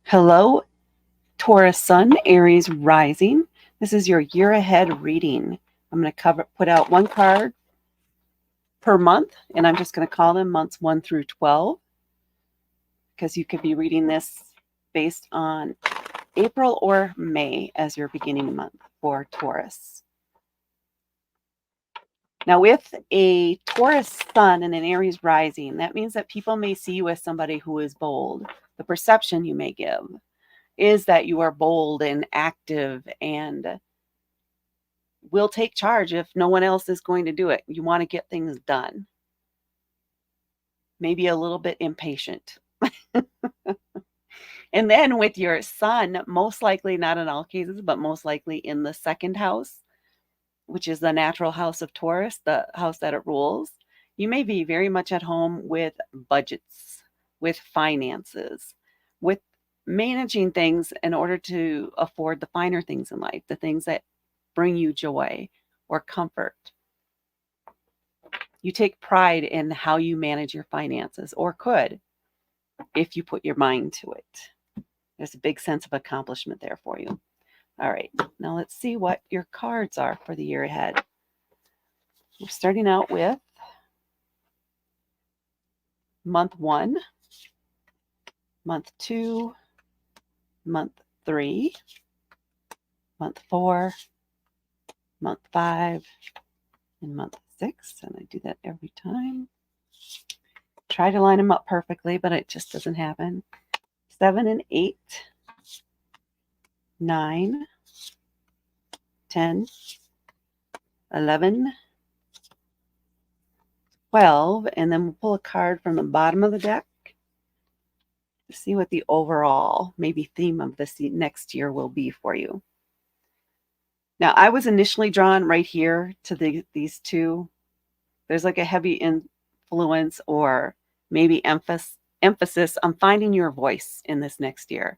Hello, Taurus Sun, Aries Rising. This is your year ahead reading. I'm going to put out one card per month, and I'm just going to call them months 1 through 12 because you could be reading this based on April or May as your beginning month for Taurus. Now, with a Taurus Sun and an Aries Rising, that means that people may see you as somebody who is bold. The perception you may give is that you are bold and active and will take charge if no one else is going to do it. You want to get things done. Maybe a little bit impatient. And then with your Sun, most likely, not in all cases, but most likely in the second house, which is the natural house of Taurus, the house that it rules, you may be very much at home with budgets, with finances, with managing things in order to afford the finer things in life, the things that bring you joy or comfort. You take pride in how you manage your finances, or could, if you put your mind to it. There's a big sense of accomplishment there for you. All right, now let's see what your cards are for the year ahead. We're starting out with month 1, month 2, month 3, month 4, month 5, and month 6. And I do that every time. Try to line them up perfectly, but it just doesn't happen. 7 and 8, 9, 10, 11, 12, and then we'll pull a card from the bottom of the deck to see what the overall maybe theme of this next year will be for you. Now, I was initially drawn right here to these two. There's like a heavy influence or maybe emphasis on finding your voice in this next year,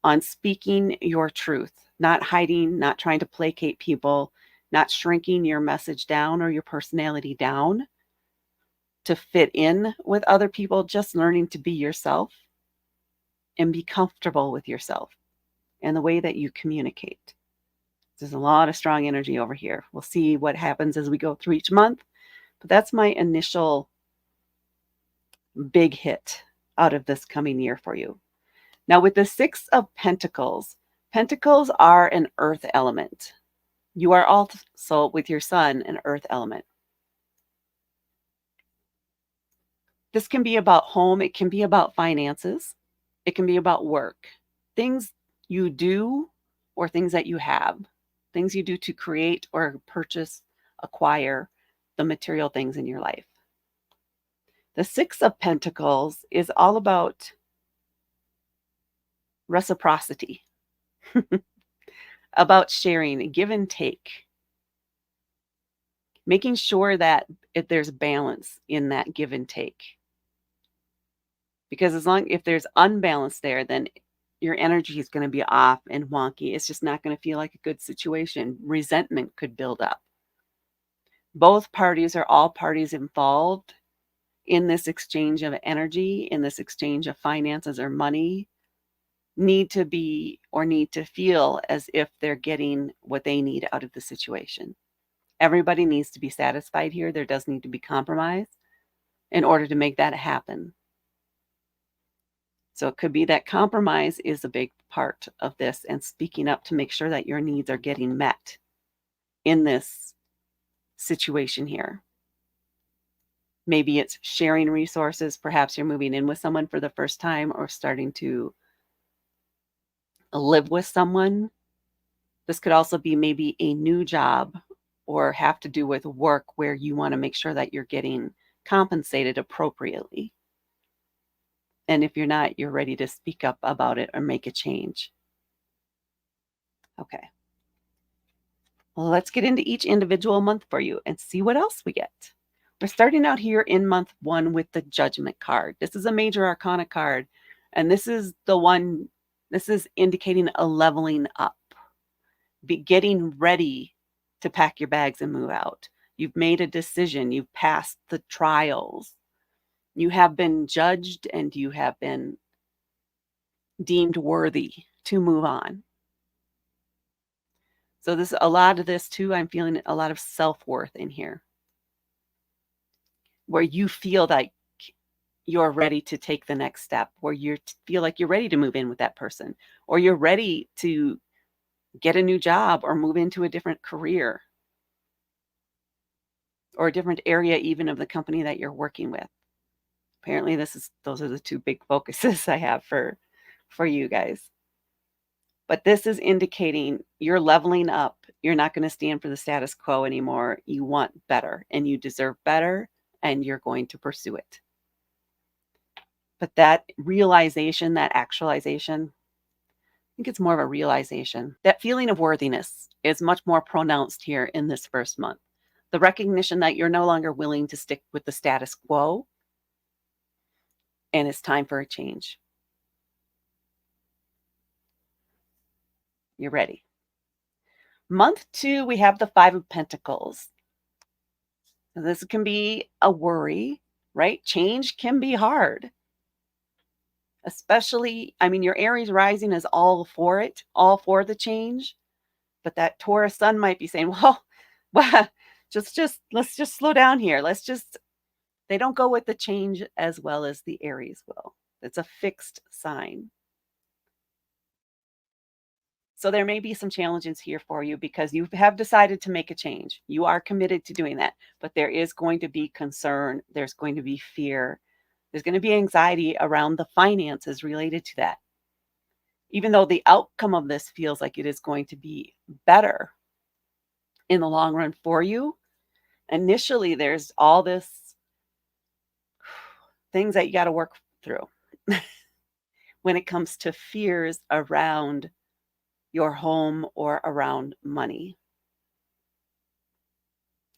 on speaking your truth, not hiding, not trying to placate people, not shrinking your message down or your personality down to fit in with other people, just learning to be yourself and be comfortable with yourself and the way that you communicate. There's a lot of strong energy over here. We'll see what happens as we go through each month, but that's my initial big hit out of this coming year for you. Now, with the 6 of Pentacles, Pentacles are an earth element. You are also, with your Sun, an earth element. This can be about home. It can be about finances. It can be about work. Things you do or things that you have. Things you do to create or purchase, acquire the material things in your life. The 6 of Pentacles is all about reciprocity, about sharing, give and take, making sure that there's balance in that give and take. Because if there's unbalance there, then your energy is going to be off and wonky. It's just not going to feel like a good situation. Resentment could build up. Both parties, or all parties involved in this exchange of energy, in this exchange of finances or money, need to be or need to feel as if they're getting what they need out of the situation. Everybody needs to be satisfied here. There does need to be compromise in order to make that happen. So it could be that compromise is a big part of this, and speaking up to make sure that your needs are getting met in this situation here. Maybe it's sharing resources. Perhaps you're moving in with someone for the first time or starting to live with someone. This could also be maybe a new job or have to do with work where you want to make sure that you're getting compensated appropriately. And if you're not, you're ready to speak up about it or make a change. Okay. Well, let's get into each individual month for you and see what else we get. We're starting out here in month 1 with the Judgment card. This is a major arcana card, and this is indicating a leveling up, getting ready to pack your bags and move out. You've made a decision. You've passed the trials. You have been judged and you have been deemed worthy to move on. So this a lot of this too, I'm feeling a lot of self-worth in here, where you feel like you're ready to take the next step, where you feel like you're ready to move in with that person, or you're ready to get a new job or move into a different career or a different area even of the company that you're working with. Apparently those are the two big focuses I have for you guys. But this is indicating you're leveling up. You're not going to stand for the status quo anymore. You want better and you deserve better and you're going to pursue it. But that realization, that actualization, I think it's more of a realization. That feeling of worthiness is much more pronounced here in this first month. The recognition that you're no longer willing to stick with the status quo and it's time for a change. You're ready. Month 2, we have the 5 of Pentacles. Now, this can be a worry, right? Change can be hard. Especially, I mean, your Aries rising is all for it, all for the change. But that Taurus Sun might be saying, well, just let's just slow down here. They don't go with the change as well as the Aries will. It's a fixed sign. So there may be some challenges here for you because you have decided to make a change. You are committed to doing that, but there is going to be concern. There's going to be fear. There's going to be anxiety around the finances related to that. Even though the outcome of this feels like it is going to be better in the long run for you, initially there's all this things that you got to work through when it comes to fears around your home or around money.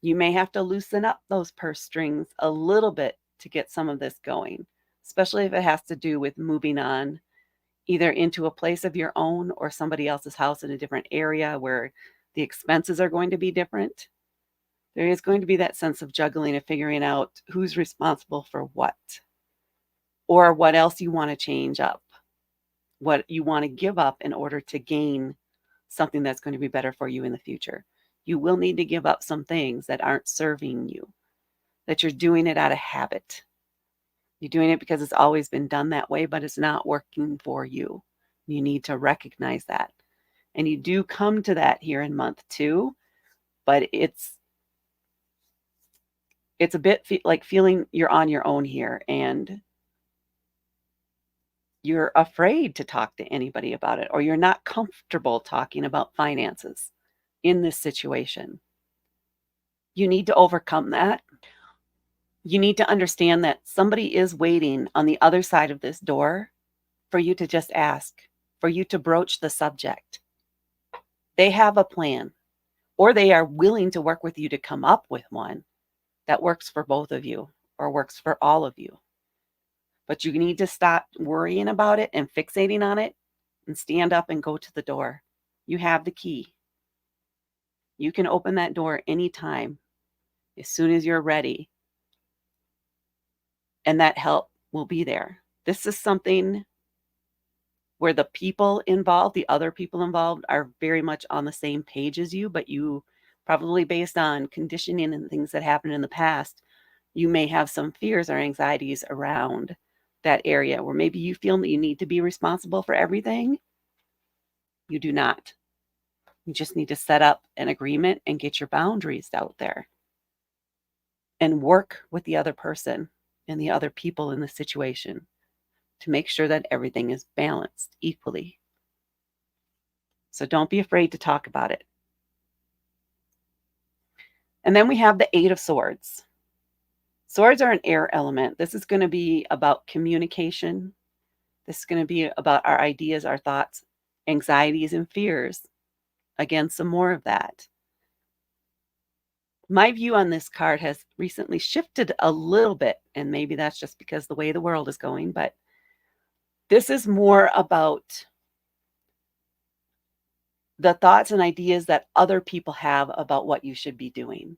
You may have to loosen up those purse strings a little bit to get some of this going, especially if it has to do with moving on either into a place of your own or somebody else's house in a different area where the expenses are going to be different. There is going to be that sense of juggling and figuring out who's responsible for what or what else you want to change up, what you want to give up in order to gain something that's going to be better for you in the future. You will need to give up some things that aren't serving you, that you're doing it out of habit. You're doing it because it's always been done that way, but it's not working for you. You need to recognize that. And you do come to that here in month 2, but it's a bit like feeling you're on your own here and you're afraid to talk to anybody about it, or you're not comfortable talking about finances in this situation. You need to overcome that. You need to understand that somebody is waiting on the other side of this door for you to just ask, for you to broach the subject. They have a plan, or they are willing to work with you to come up with one that works for both of you or works for all of you. But you need to stop worrying about it and fixating on it and stand up and go to the door. You have the key. You can open that door anytime as soon as you're ready, and that help will be there. This is something where the people involved, the other people involved, are very much on the same page as you, but you probably based on conditioning and things that happened in the past, you may have some fears or anxieties around that area where maybe you feel that you need to be responsible for everything. You do not. You just need to set up an agreement and get your boundaries out there and work with the other person and the other people in the situation to make sure that everything is balanced equally. So don't be afraid to talk about it. And then we have the 8 of Swords. Swords are an air element. This is going to be about communication. This is going to be about our ideas, our thoughts, anxieties, and fears. Again, some more of that. My view on this card has recently shifted a little bit, and maybe that's just because the way the world is going, but this is more about the thoughts and ideas that other people have about what you should be doing.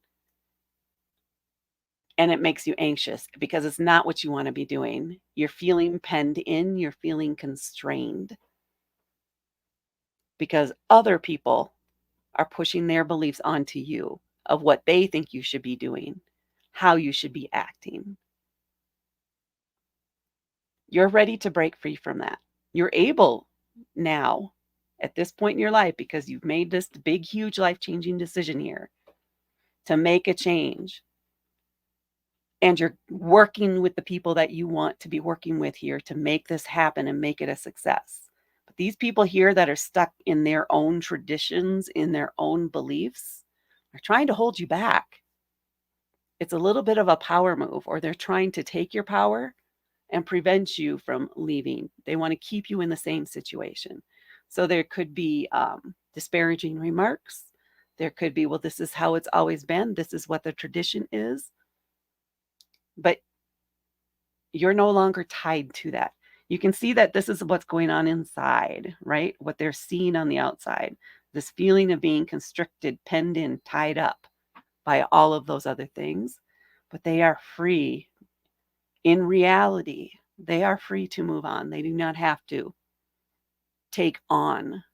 And it makes you anxious because it's not what you want to be doing. You're feeling penned in, you're feeling constrained because other people are pushing their beliefs onto you of what they think you should be doing, how you should be acting. You're ready to break free from that. You're able now at this point in your life because you've made this big, huge life-changing decision here to make a change. And you're working with the people that you want to be working with here to make this happen and make it a success. But these people here that are stuck in their own traditions, in their own beliefs, are trying to hold you back. It's a little bit of a power move, or they're trying to take your power and prevent you from leaving. They want to keep you in the same situation. So there could be disparaging remarks. There could be, well, this is how it's always been. This is what the tradition is. But you're no longer tied to that. You can see that this is what's going on inside, right? What they're seeing on the outside. This feeling of being constricted, penned in, tied up by all of those other things. But they are free. In reality, they are free to move on. They do not have to take on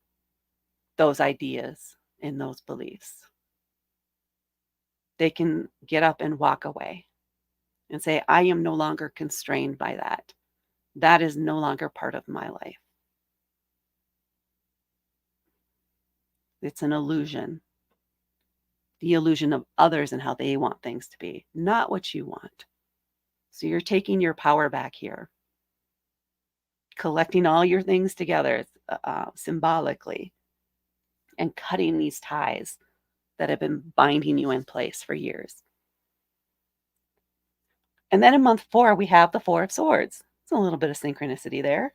those ideas and those beliefs. They can get up and walk away and say, I am no longer constrained by that. That is no longer part of my life. It's an illusion. The illusion of others and how they want things to be, not what you want. So you're taking your power back here, collecting all your things together symbolically, and cutting these ties that have been binding you in place for years. And then in month 4, we have the Four of Swords. It's a little bit of synchronicity there.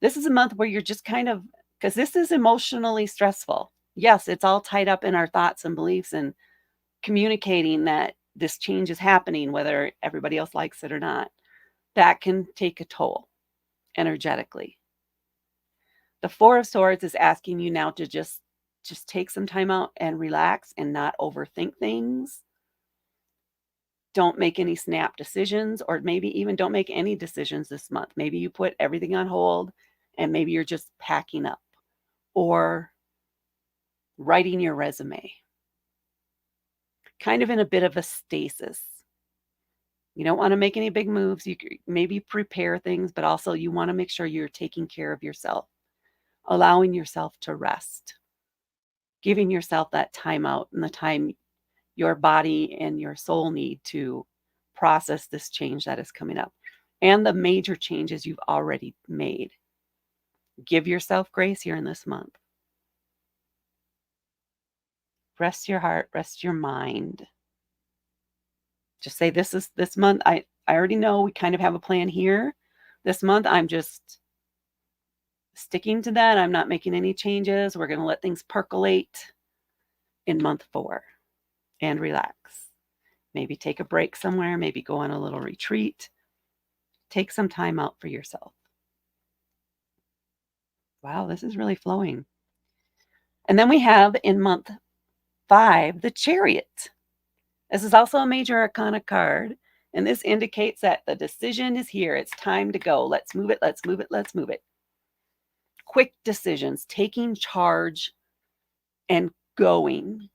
This is a month where you're just kind of, because this is emotionally stressful. Yes, it's all tied up in our thoughts and beliefs and communicating that this change is happening, whether everybody else likes it or not. That can take a toll energetically. The Four of Swords is asking you now to just take some time out and relax and not overthink things. Don't make any snap decisions, or maybe even don't make any decisions this month. Maybe you put everything on hold and maybe you're just packing up or writing your resume. Kind of in a bit of a stasis. You don't want to make any big moves. You maybe prepare things, but also you want to make sure you're taking care of yourself, allowing yourself to rest, giving yourself that time out and the time your body and your soul need to process this change that is coming up and the major changes you've already made. Give yourself grace here in this month. Rest your heart, rest your mind. Just say, this month, I already know we kind of have a plan here. This month, I'm just sticking to that. I'm not making any changes. We're going to let things percolate in month 4 and relax. Maybe take a break somewhere, maybe go on a little retreat. Take some time out for yourself. Wow, this is really flowing. And then we have in month 5, the Chariot. This is also a major arcana card. And this indicates that the decision is here. It's time to go. Let's move it. Let's move it. Let's move it. Quick decisions, taking charge and going.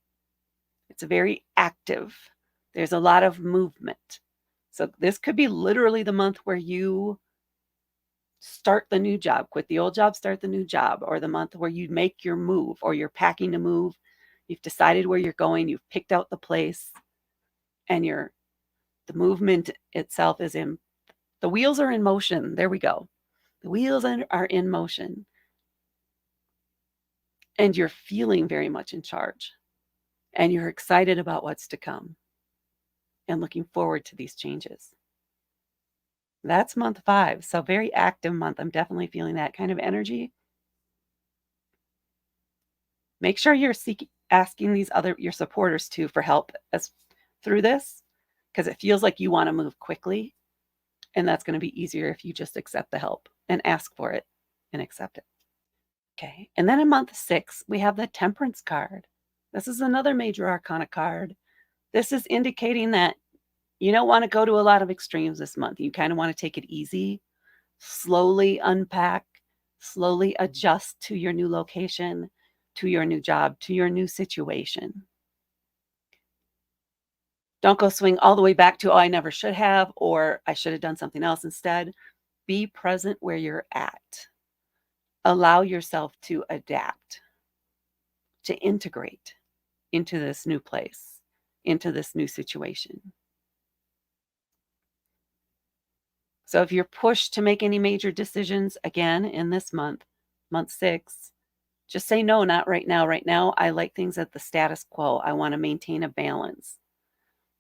It's very active. There's a lot of movement. So this could be literally the month where you start the new job, quit the old job, start the new job, or the month where you make your move, or you're packing to move. You've decided where you're going. You've picked out the place, and the movement itself is in. The wheels are in motion. There we go. The wheels are in motion, and you're feeling very much in charge, and you're excited about what's to come, and looking forward to these changes. That's month 5. So very active month. I'm definitely feeling that kind of energy. Make sure you're asking your supporters too for help through this, because it feels like you want to move quickly, and that's going to be easier if you just accept the help and ask for it and accept it. Okay. And then in month 6, we have the Temperance card. This is another major arcana card. This is indicating that You don't want to go to a lot of extremes this month. You kind of want to take it easy, slowly unpack, slowly adjust to your new location, to your new job, to your new situation. Don't go swing all the way back to, oh, I never should have, or I should have done something else instead. Be present where you're at. Allow yourself to adapt, to integrate into this new place, into this new situation. So if you're pushed to make any major decisions again in this month, month 6, just say no, not right now. Right now, I like things at the status quo. I want to maintain a balance.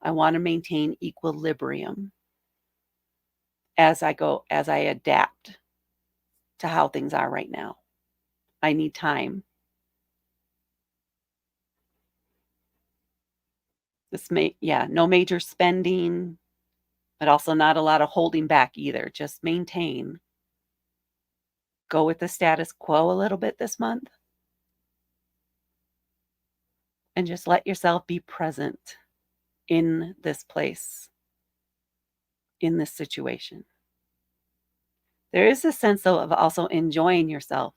I want to maintain equilibrium as I adapt to how things are right now. I need time. No major spending, but also not a lot of holding back either. Just maintain. Go with the status quo a little bit this month and just let yourself be present in this place, in this situation. There is a sense, though, of also enjoying yourself,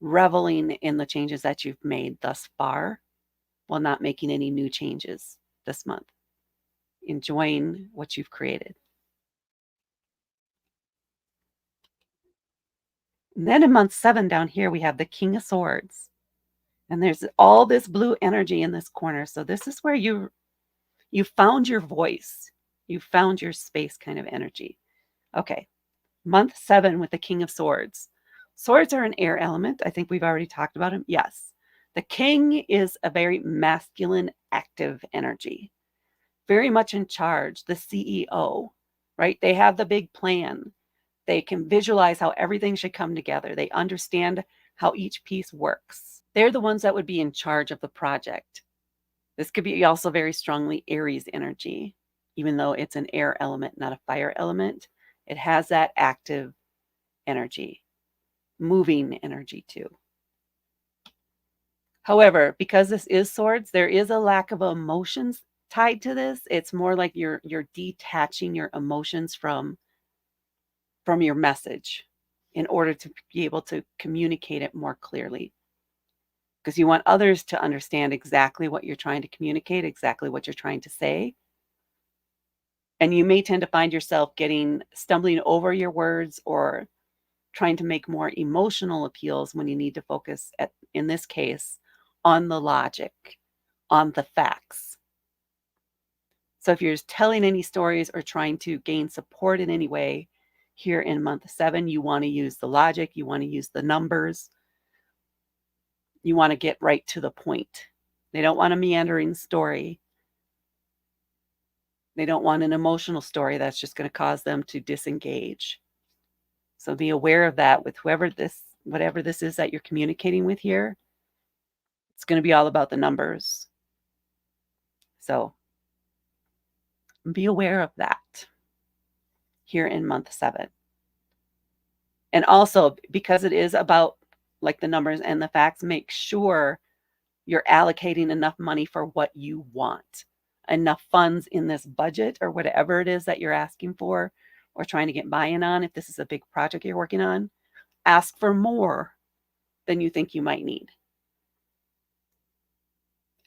reveling in the changes that you've made thus far while not making any new changes this month, enjoying what you've created. And then in month 7 down here, we have the King of Swords. And there's all this blue energy in this corner. So this is where you found your voice. You found your space kind of energy. Okay. Month 7 with the King of Swords. Swords are an air element. I think we've already talked about him. Yes. The king is a very masculine, active energy, very much in charge, the CEO, right? They have the big plan. They can visualize how everything should come together. They understand how each piece works. They're the ones that would be in charge of the project. This could be also very strongly Aries energy, even though it's an air element, not a fire element. It has that active energy, moving energy too. However, because this is swords, there is a lack of emotions tied to this. It's more like you're detaching your emotions from your message in order to be able to communicate it more clearly. Because you want others to understand exactly what you're trying to communicate, exactly what you're trying to say. And you may tend to find yourself stumbling over your words or trying to make more emotional appeals when you need to focus, in this case, on the logic, on the facts. So if you're telling any stories or trying to gain support in any way here in month 7, you want to use the logic, you want to use the numbers, you want to get right to the point. They don't want a meandering story. They don't want an emotional story that's just going to cause them to disengage. So be aware of that with whatever this is that you're communicating with here. It's going to be all about the numbers. So be aware of that here in month 7. And also, because it is about like the numbers and the facts, make sure you're allocating enough money for what you want, enough funds in this budget or whatever it is that you're asking for or trying to get buy-in on. If this is a big project you're working on, ask for more than you think you might need.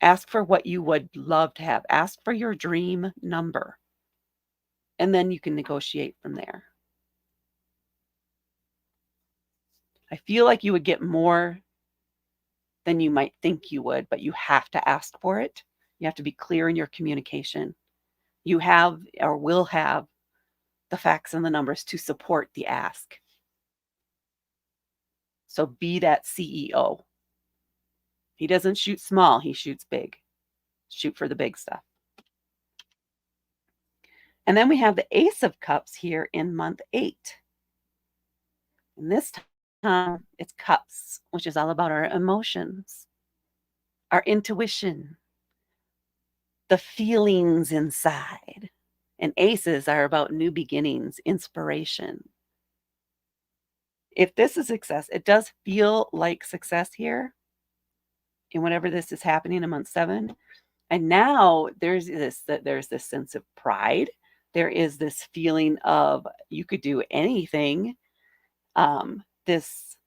Ask for what you would love to have. Ask for your dream number. And then you can negotiate from there. I feel like you would get more than you might think you would, but you have to ask for it. You have to be clear in your communication. You have or will have the facts and the numbers to support the ask. So be that CEO. He doesn't shoot small, he shoots big. Shoot for the big stuff. And then we have the Ace of Cups here in month 8. And this time it's cups, which is all about our emotions, our intuition, the feelings inside. And aces are about new beginnings, inspiration. If this is success, it does feel like success here. And whenever this is happening in month 7, And now there's this sense of pride. There is this feeling of you could do anything. This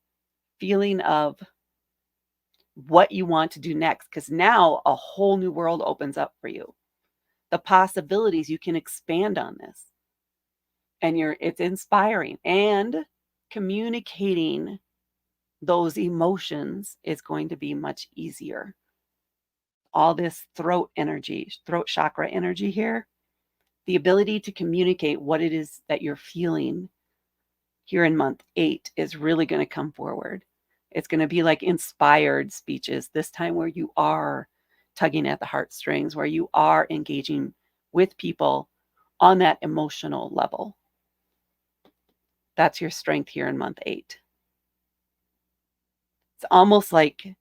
feeling of what you want to do next, because now a whole new world opens up for you. The possibilities, you can expand on this. And it's inspiring, and communicating those emotions is going to be much easier. All this throat energy, throat chakra energy here, the ability to communicate what it is that you're feeling here in month 8 is really going to come forward. It's going to be like inspired speeches this time, where you are tugging at the heartstrings, where you are engaging with people on that emotional level. That's your strength here in month 8. It's almost like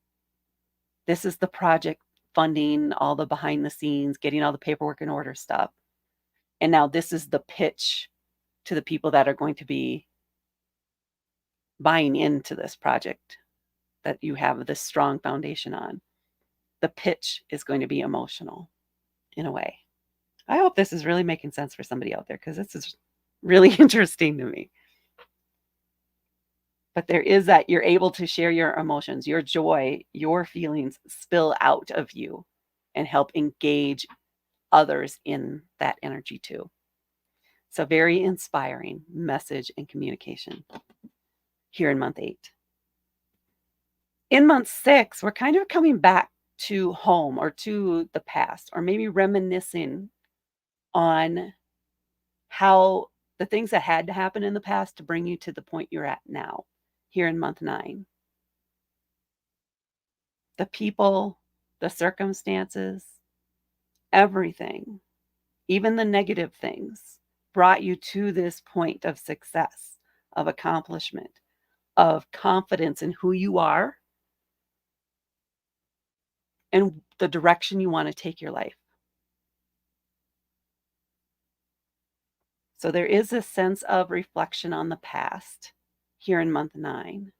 this is the project funding, all the behind the scenes, getting all the paperwork in order stuff. And now this is the pitch to the people that are going to be buying into this project that you have this strong foundation on. The pitch is going to be emotional in a way. I hope this is really making sense for somebody out there, because this is really interesting to me. But there is that you're able to share your emotions, your joy, your feelings spill out of you and help engage others in that energy too. So very inspiring message and communication here in month 8. In month 6, we're kind of coming back to home or to the past, or maybe reminiscing on how the things that had to happen in the past to bring you to the point you're at now, here in month 9. The people, the circumstances, everything, even the negative things, brought you to this point of success, of accomplishment, of confidence in who you are and the direction you want to take your life. So there is a sense of reflection on the past here in month 9.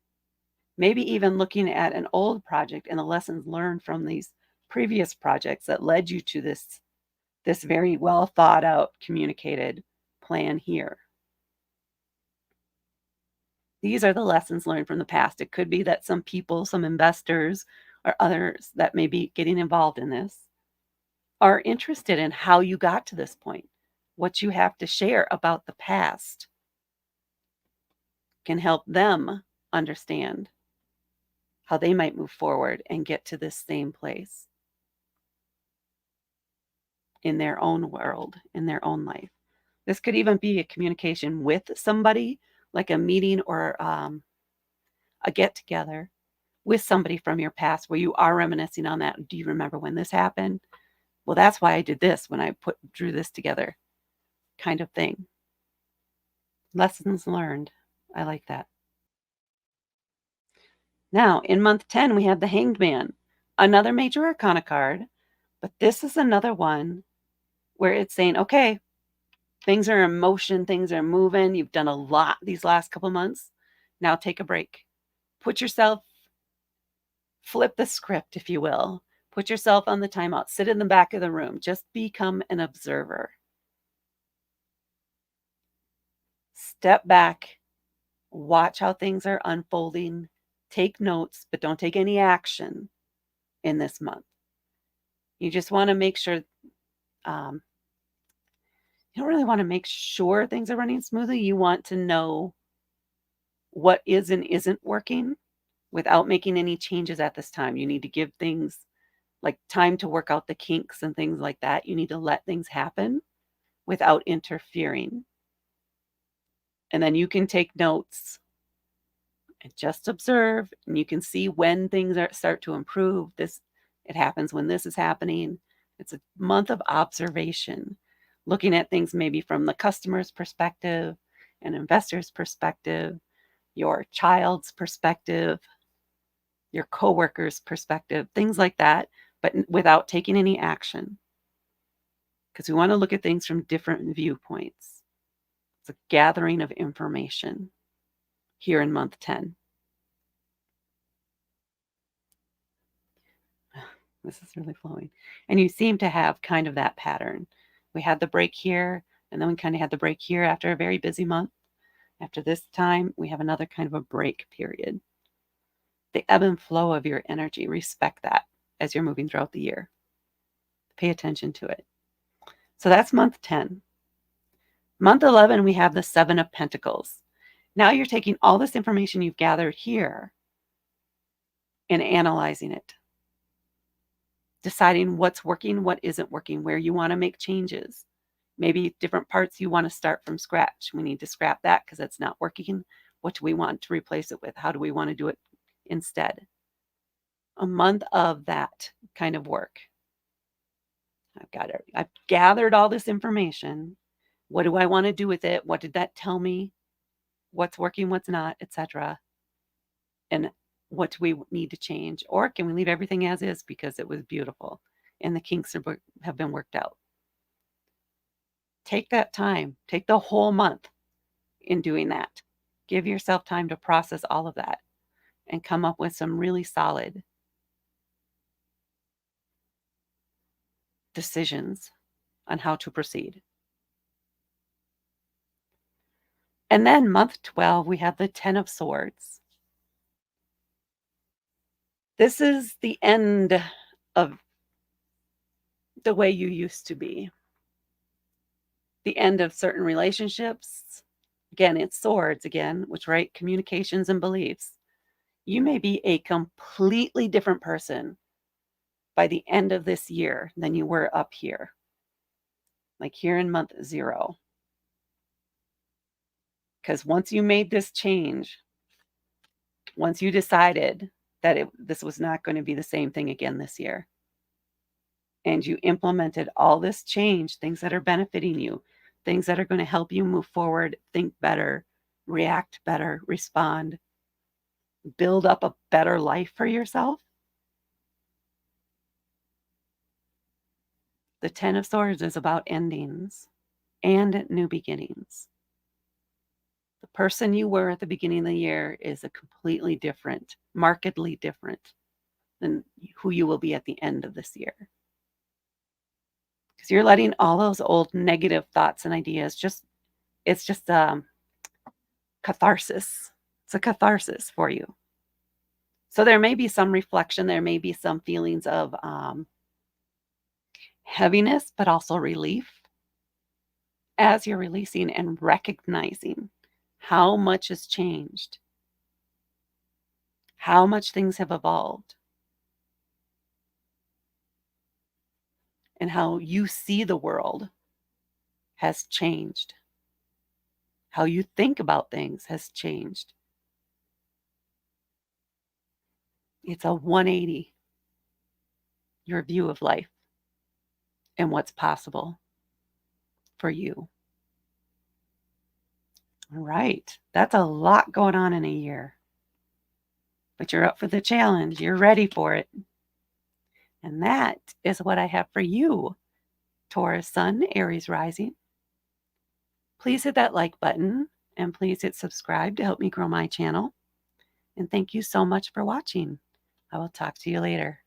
Maybe even looking at an old project and the lessons learned from these previous projects that led you to this very well thought out, communicated plan here. These are the lessons learned from the past. It could be that some people, some investors, or others that may be getting involved in this are interested in how you got to this point. What you have to share about the past can help them understand how they might move forward and get to this same place in their own world, in their own life. This could even be a communication with somebody, like a meeting or a get together with somebody from your past where you are reminiscing on that. Do you remember when this happened? Well, that's why I did this when I drew this together, kind of thing. Lessons learned. I like that. Now, in month 10, we have the Hanged Man, another major arcana card, but this is another one where it's saying, okay, things are in motion, things are moving. You've done a lot these last couple months. Now take a break. Put yourself, flip the script, if you will. Put yourself on the timeout. Sit in the back of the room. Just become an observer. Step back. Watch how things are unfolding. Take notes, but don't take any action in this month. You just want to make sure, you don't really want to make sure things are running smoothly. You want to know what is and isn't working without making any changes at this time. You need to give things like time to work out the kinks and things like that. You need to let things happen without interfering. And then you can take notes and just observe, and you can see when things start to improve. It happens when this is happening. It's a month of observation, looking at things maybe from the customer's perspective, an investor's perspective, your child's perspective, your coworker's perspective, things like that, but without taking any action. Because we want to look at things from different viewpoints. It's a gathering of information here in month 10. This is really flowing. And you seem to have kind of that pattern. We had the break here, and then we kind of had the break here after a very busy month. After this time, we have another kind of a break period. The ebb and flow of your energy, respect that as you're moving throughout the year. Pay attention to it. So that's month 10. Month 11, we have the 7 of Pentacles. Now you're taking all this information you've gathered here and analyzing it, deciding what's working, what isn't working, where you want to make changes. Maybe different parts you want to start from scratch. We need to scrap that because it's not working. What do we want to replace it with? How do we want to do it instead? A month of that kind of work. I've gathered all this information. What do I want to do with it? What did that tell me? What's working, what's not, etc. And what do we need to change? Or can we leave everything as is because it was beautiful and the kinks have been worked out? Take that time. Take the whole month in doing that. Give yourself time to process all of that and come up with some really solid decisions on how to proceed. And then month 12, we have the 10 of Swords. This is the end of the way you used to be. The end of certain relationships. Again, it's swords again, which right, communications and beliefs. You may be a completely different person by the end of this year than you were up here, like here in month 0. Because once you made this change, once you decided that this was not going to be the same thing again this year, and you implemented all this change, things that are benefiting you, things that are going to help you move forward, think better, react better, respond, build up a better life for yourself. The 10 of Swords is about endings and new beginnings. The person you were at the beginning of the year is a completely different, markedly different than who you will be at the end of this year. Because you're letting all those old negative thoughts and ideas it's just catharsis. It's a catharsis for you. So there may be some reflection, there may be some feelings of heaviness, but also relief as you're releasing and recognizing how much has changed, how much things have evolved, and how you see the world has changed. How you think about things has changed. It's a 180, your view of life and what's possible for you. All right, that's a lot going on in a year. But you're up for the challenge. You're ready for it. And that is what I have for you, Taurus Sun, Aries Rising. Please hit that like button and please hit subscribe to help me grow my channel. And thank you so much for watching. I will talk to you later.